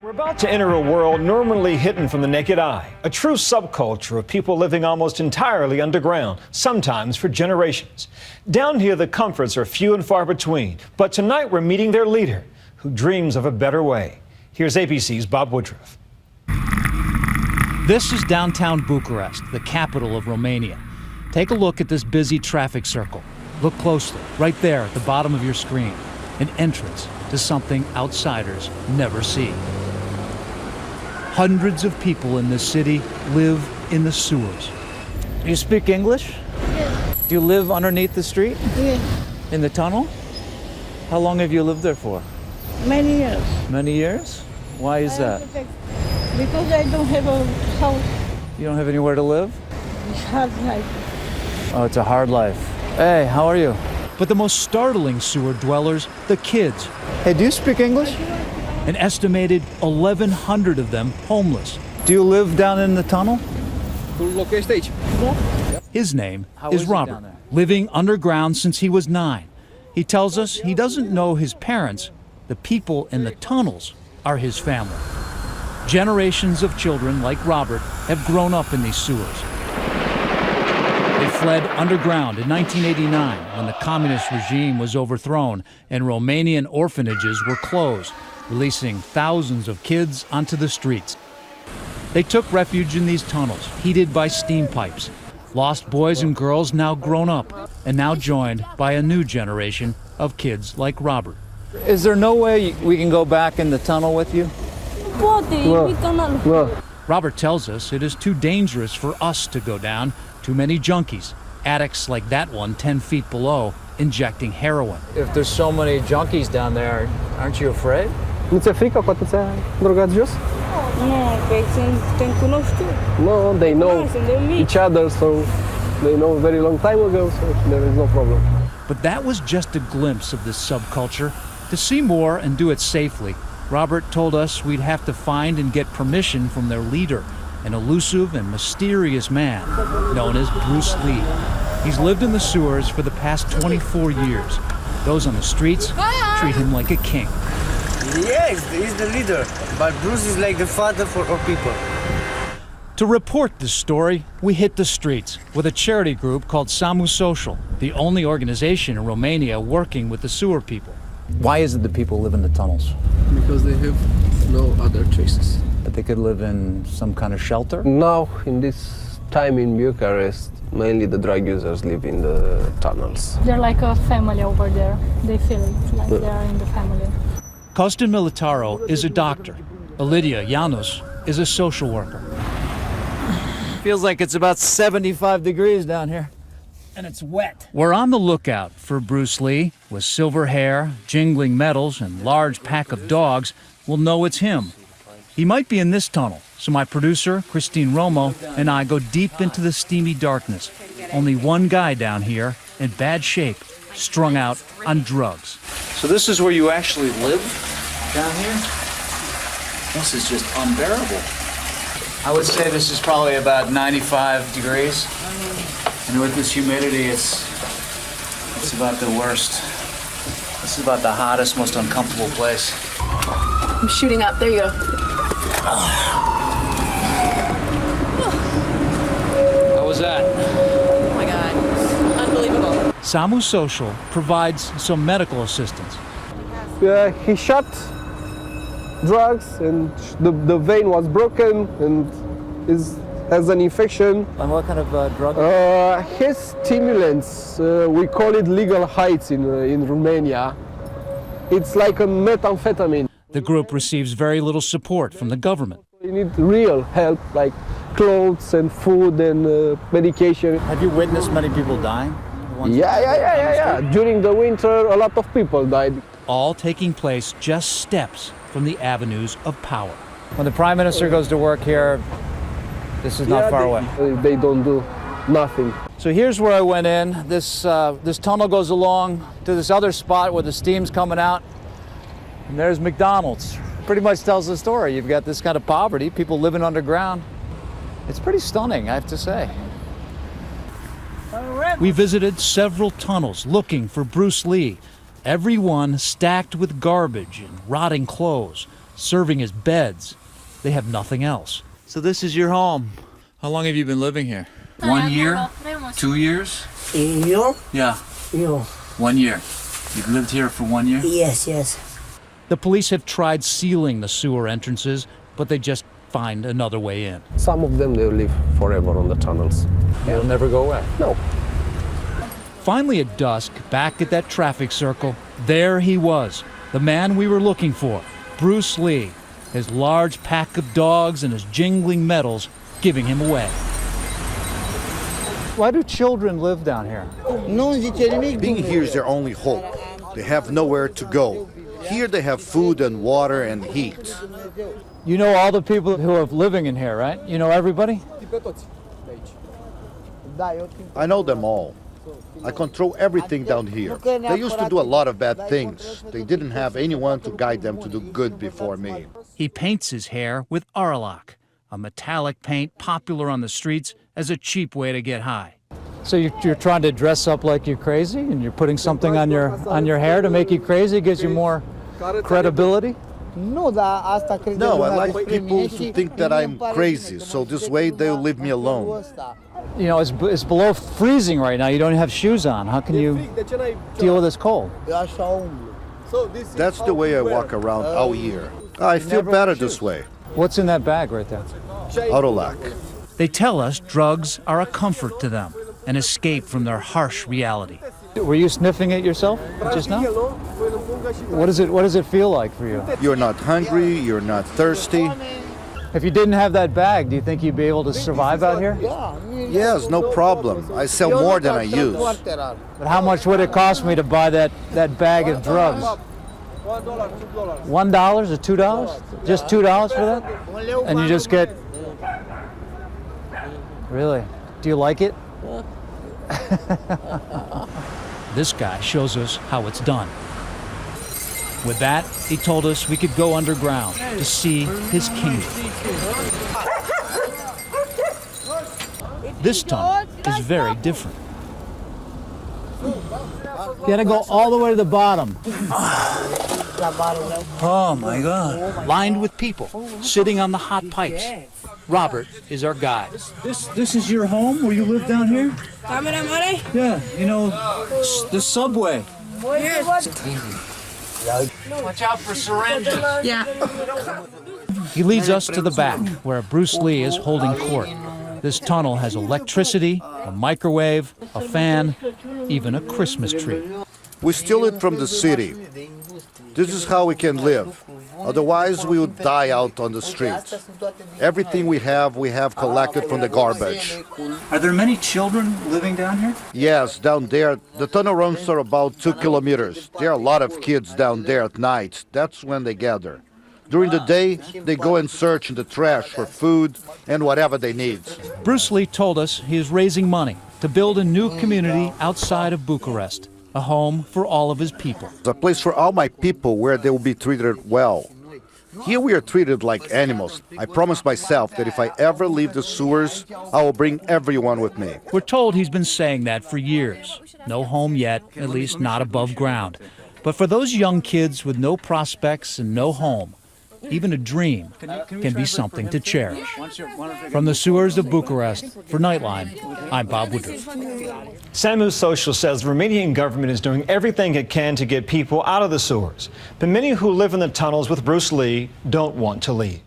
We're about to enter a world normally hidden from the naked eye, a true subculture of people living almost entirely underground, sometimes for generations. Down here, the comforts are few and far between, but tonight we're meeting their leader, who dreams of a better way. Here's ABC's Bob Woodruff. This is downtown Bucharest, the capital of Romania. Take a look at this busy traffic circle. Look closely, right there at the bottom of your screen, an entrance to something outsiders never see. Hundreds of people in this city live in the sewers. Do you speak English? Yes. Do you live underneath the street? Yes. In the tunnel? How long have you lived there for? Many years. Many years? Why is that? Because I don't have a house. You don't have anywhere to live? It's hard life. Oh, it's a hard life. Hey, how are you? But the most startling sewer dwellers, the kids. Hey, do you speak English? An estimated 1,100 of them homeless. Do you live down in the tunnel? His name is Robert, living underground since he was 9. He tells us he doesn't know his parents. The people in the tunnels are his family. Generations of children like Robert have grown up in these sewers. They fled underground in 1989 when the communist regime was overthrown and Romanian orphanages were closed, releasing thousands of kids onto the streets. They took refuge in these tunnels, heated by steam pipes. Lost boys and girls now grown up, and now joined by a new generation of kids like Robert. Is there no way we can go back in the tunnel with you? Robert tells us it is too dangerous for us to go down. Too many junkies, addicts like that one 10 feet below, injecting heroin. If there's so many junkies down there, aren't you afraid? Nu ți-e frică cu atâția drogați jos? No, they know each other, so they know a very long time ago, so there is no problem. But that was just a glimpse of this subculture. To see more and do it safely, Robert told us we'd have to find and get permission from their leader, an elusive and mysterious man known as Bruce Lee. He's lived in the sewers for the past 24 years. Those on the streets treat him like a king. Yes, he's the leader, but Bruce is like the father for our people. To report this story, we hit the streets with a charity group called Samu Social, the only organization in Romania working with the sewer people. Why is it that people live in the tunnels? Because they have no other choices. But they could live in some kind of shelter? Now, in this time in Bucharest, mainly the drug users live in the tunnels. They're like a family over there. They feel it like they are in the family. Costin Militaro is a doctor. Elidia Janus is a social worker. Feels like it's about 75 degrees down here. And it's wet. We're on the lookout for Bruce Lee. With silver hair, jingling medals, and large pack of dogs, we'll know it's him. He might be in this tunnel, so my producer, Christine Romo, and I go deep into the steamy darkness. Only one guy down here, in bad shape, strung out on drugs. So this is where you actually live, down here? This is just unbearable. I would say this is probably about 95 degrees. And with this humidity, it's about the worst. This is about the hottest, most uncomfortable place. I'm shooting up. There you go. How was that? Oh my God. Unbelievable. Samu Social provides some medical assistance. He shot drugs and the vein was broken and has an infection. And what kind of drug? His stimulants, we call it legal heights in Romania. It's like a methamphetamine. The group receives very little support from the government. We need real help, like clothes and food and medication. Have you witnessed many people dying? Yeah. During the winter, a lot of people died. All taking place just steps from the avenues of power. When the Prime Minister goes to work here, this is not far away. They don't do nothing. So here's where I went in. This tunnel goes along to this other spot where the steam's coming out. And there's McDonald's. Pretty much tells the story. You've got this kind of poverty, people living underground. It's pretty stunning, I have to say. We visited several tunnels looking for Bruce Lee, every one stacked with garbage and rotting clothes, serving as beds. They have nothing else. So this is your home. How long have you been living here? 1 year? 2 years? Yeah. 1 year. You've lived here for 1 year? Yes. The police have tried sealing the sewer entrances, but they just find another way in. Some of them, they live forever on the tunnels. They'll never go away. No. Finally at dusk, back at that traffic circle, there he was, the man we were looking for, Bruce Lee, his large pack of dogs and his jingling medals giving him away. Why do children live down here? Being here is their only hope. They have nowhere to go. Here they have food and water and heat. You know all the people who are living in here, right? You know everybody? I know them all. I control everything down here. They used to do a lot of bad things. They didn't have anyone to guide them to do good before me. He paints his hair with Aralak, a metallic paint popular on the streets as a cheap way to get high. So you're trying to dress up like you're crazy, and you're putting something on your hair to make you crazy, gives you more credibility? No, I like people to think that I'm crazy, so this way they'll leave me alone. You know, it's below freezing right now. You don't have shoes on. How can you deal with this cold? That's the way I walk around all year. I feel better this way. What's in that bag right there? Autolac. They tell us drugs are a comfort to them, an escape from their harsh reality. Were you sniffing it yourself just now? What does it feel like for you? You're not hungry, you're not thirsty. If you didn't have that bag, do you think you'd be able to survive out here? Yes, no problem. I sell more than I use. But how much would it cost me to buy that bag of drugs? $1 or $2? Just $2 for that? And you just get... Really? Do you like it? This guy shows us how it's done. With that, he told us we could go underground to see his kingdom. This tunnel is very different. You gotta go all the way to the bottom. Oh my God. Lined with people, sitting on the hot pipes. Robert is our guide. This is your home where you live down here? Yeah, you know, the subway. Watch out for syringes. Yeah. He leads us to the back, where Bruce Lee is holding court. This tunnel has electricity, a microwave, a fan, even a Christmas tree. We steal it from the city. This is how we can live. Otherwise, we would die out on the street. Everything we have collected from the garbage. Are there many children living down here? Yes, down there. The tunnel runs for about 2 kilometers. There are a lot of kids down there at night. That's when they gather. During the day, they go and search in the trash for food and whatever they need. Bruce Lee told us he is raising money to build a new community outside of Bucharest, a home for all of his people. A place for all my people where they will be treated well. Here we are treated like animals. I promised myself that if I ever leave the sewers, I will bring everyone with me. We're told he's been saying that for years. No home yet, at least not above ground. But for those young kids with no prospects and no home, even a dream can be something to cherish. From the sewers of Bucharest, for Nightline, I'm Bob Woodruff. Samu Social says the Romanian government is doing everything it can to get people out of the sewers. But many who live in the tunnels with Bruce Lee don't want to leave.